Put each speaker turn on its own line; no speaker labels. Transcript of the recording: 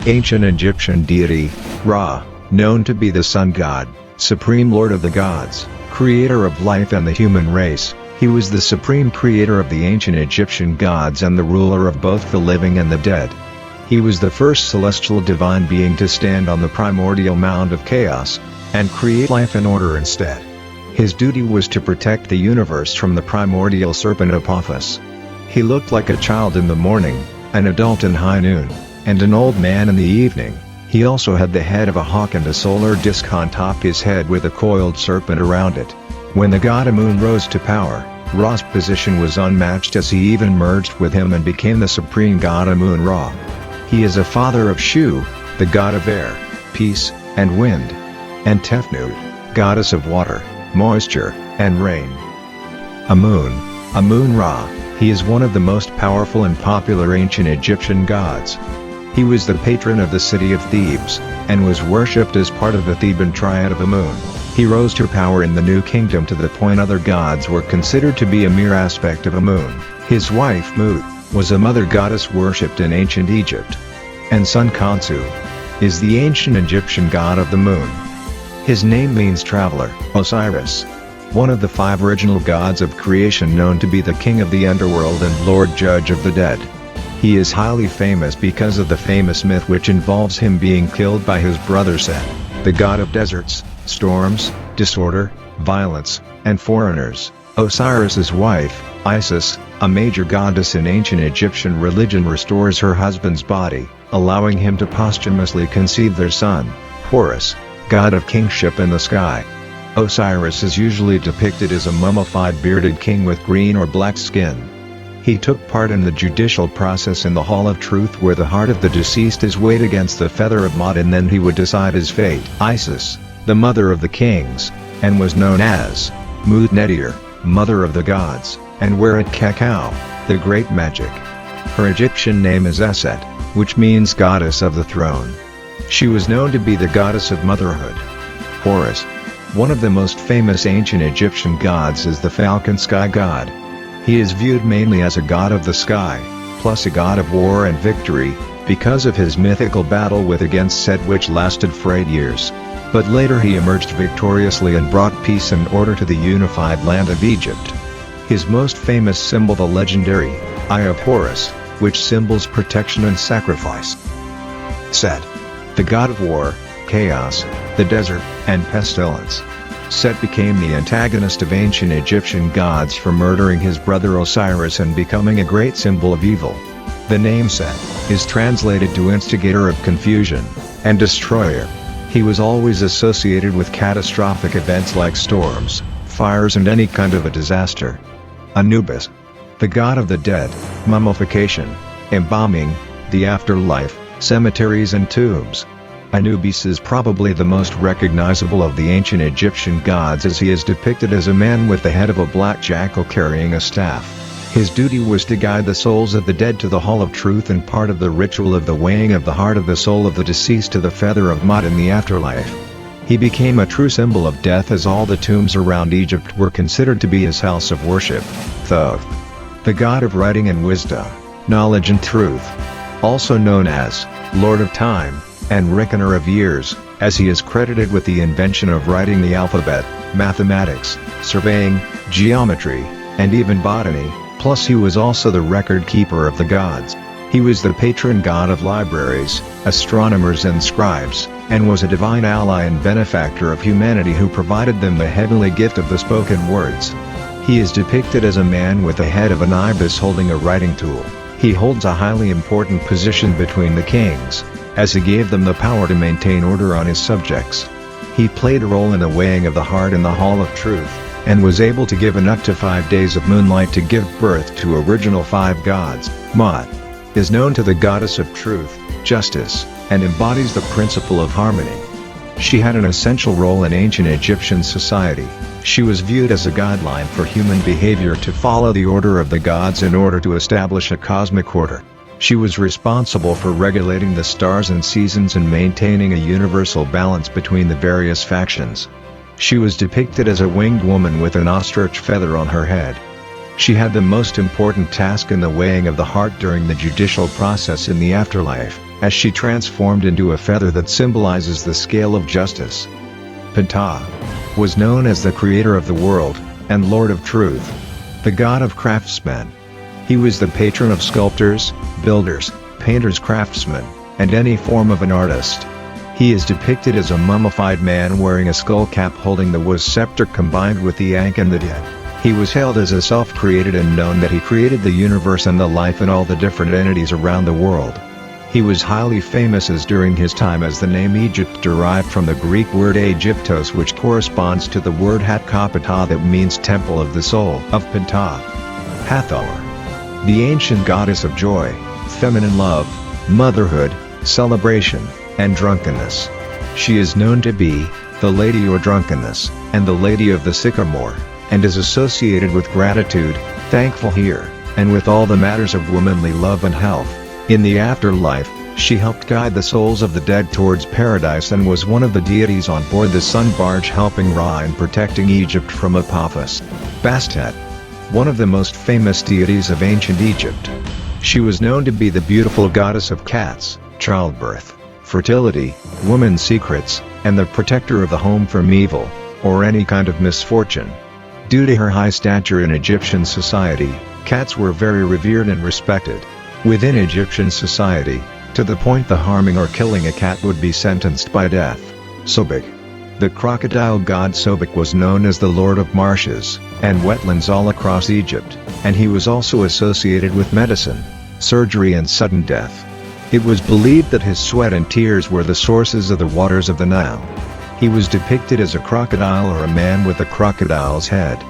Ancient Egyptian deity, Ra, known to be the sun god, supreme lord of the gods, creator of life and the human race. He was the supreme creator of the ancient Egyptian gods and the ruler of both the living and the dead. He was the first celestial divine being to stand on the primordial mound of chaos, and create life and order instead. His duty was to protect the universe from the primordial serpent Apophis. He looked like a child in the morning, an adult in high noon, and an old man in the evening. He also had the head of a hawk and a solar disk on top his head with a coiled serpent around it. When the god Amun rose to power, Ra's position was unmatched as he even merged with him and became the supreme god Amun-Ra. He is a father of Shu, the god of air, peace, and wind, and Tefnut, goddess of water, moisture, and rain. Amun-Ra, he is one of the most powerful and popular ancient Egyptian gods. He was the patron of the city of Thebes, and was worshipped as part of the Theban Triad of Amun. He rose to power in the New Kingdom to the point other gods were considered to be a mere aspect of Amun. His wife Maat was a mother goddess worshipped in ancient Egypt. And son Khonsu is the ancient Egyptian god of the moon. His name means traveler. Osiris, one of the 5 original gods of creation, known to be the king of the underworld and lord judge of the dead. He is highly famous because of the famous myth which involves him being killed by his brother Set, the god of deserts, storms, disorder, violence, and foreigners. Osiris's wife, Isis, a major goddess in ancient Egyptian religion, restores her husband's body, allowing him to posthumously conceive their son, Horus, god of kingship in the sky. Osiris is usually depicted as a mummified bearded king with green or black skin. He took part in the judicial process in the Hall of Truth, where the heart of the deceased is weighed against the feather of Maat, and then he would decide his fate. Isis, the mother of the kings, and was known as Mut-Nedir, mother of the gods, and Weret Kekau, the great magic. Her Egyptian name is Eset, which means goddess of the throne. She was known to be the goddess of motherhood. Horus, one of the most famous ancient Egyptian gods, is the falcon sky god. He is viewed mainly as a god of the sky, plus a god of war and victory, because of his mythical battle with against Set, which lasted for 8 years. But later he emerged victoriously and brought peace and order to the unified land of Egypt. His most famous symbol, the legendary Eye of Horus, which symbols protection and sacrifice. Set, the god of war, chaos, the desert, and pestilence. Set became the antagonist of ancient Egyptian gods for murdering his brother Osiris and becoming a great symbol of evil. The name Set is translated to instigator of confusion and destroyer. He was always associated with catastrophic events like storms, fires, and any kind of a disaster. Anubis, the god of the dead, mummification, embalming, the afterlife, cemeteries and tombs. Anubis is probably the most recognizable of the ancient Egyptian gods, as he is depicted as a man with the head of a black jackal carrying a staff. His duty was to guide the souls of the dead to the Hall of Truth, and part of the ritual of the weighing of the heart of the soul of the deceased to the feather of Maat in the afterlife. He became a true symbol of death, as all the tombs around Egypt were considered to be his house of worship. Thoth, the god of writing and wisdom, knowledge and truth. Also known as Lord of Time and Reckoner of Years, as he is credited with the invention of writing the alphabet, mathematics, surveying, geometry, and even botany, plus he was also the record keeper of the gods. He was the patron god of libraries, astronomers and scribes, and was a divine ally and benefactor of humanity who provided them the heavenly gift of the spoken words. He is depicted as a man with the head of an ibis holding a writing tool. He holds a highly important position between the kings, as he gave them the power to maintain order on his subjects. He played a role in the weighing of the heart in the Hall of Truth, and was able to give up to 5 days of moonlight to give birth to original 5 gods. Maat is known to the goddess of truth, justice, and embodies the principle of harmony. She had an essential role in ancient Egyptian society. She was viewed as a guideline for human behavior to follow the order of the gods in order to establish a cosmic order. She was responsible for regulating the stars and seasons and maintaining a universal balance between the various factions. She was depicted as a winged woman with an ostrich feather on her head. She had the most important task in the weighing of the heart during the judicial process in the afterlife. as she transformed into a feather that symbolizes the scale of justice. Ptah was known as the creator of the world, and Lord of Truth, the god of craftsmen. He was the patron of sculptors, builders, painters, craftsmen, and any form of an artist. He is depicted as a mummified man wearing a skull cap holding the was scepter combined with the Ankh and the dead. He was hailed as a self-created and known that he created the universe and the life and all the different entities around the world. He was highly famous as during his time as the name Egypt derived from the Greek word Aegyptos, which corresponds to the word Ptah that means temple of the soul of Ptah. Hathor, the ancient goddess of joy, feminine love, motherhood, celebration, and drunkenness. She is known to be the Lady or Drunkenness, and the Lady of the Sycamore, and is associated with gratitude, thankful here, and with all the matters of womanly love and health. In the afterlife, she helped guide the souls of the dead towards paradise and was one of the deities on board the sun barge helping Ra in protecting Egypt from Apophis. Bastet, one of the most famous deities of ancient Egypt. She was known to be the beautiful goddess of cats, childbirth, fertility, woman's secrets, and the protector of the home from evil, or any kind of misfortune. Due to her high stature in Egyptian society, cats were very revered and respected. Within Egyptian society, to the point the harming or killing a cat would be sentenced by death. Sobek, the crocodile god Sobek was known as the Lord of Marshes and wetlands all across Egypt, and he was also associated with medicine, surgery and sudden death. It was believed that his sweat and tears were the sources of the waters of the Nile. He was depicted as a crocodile or a man with a crocodile's head,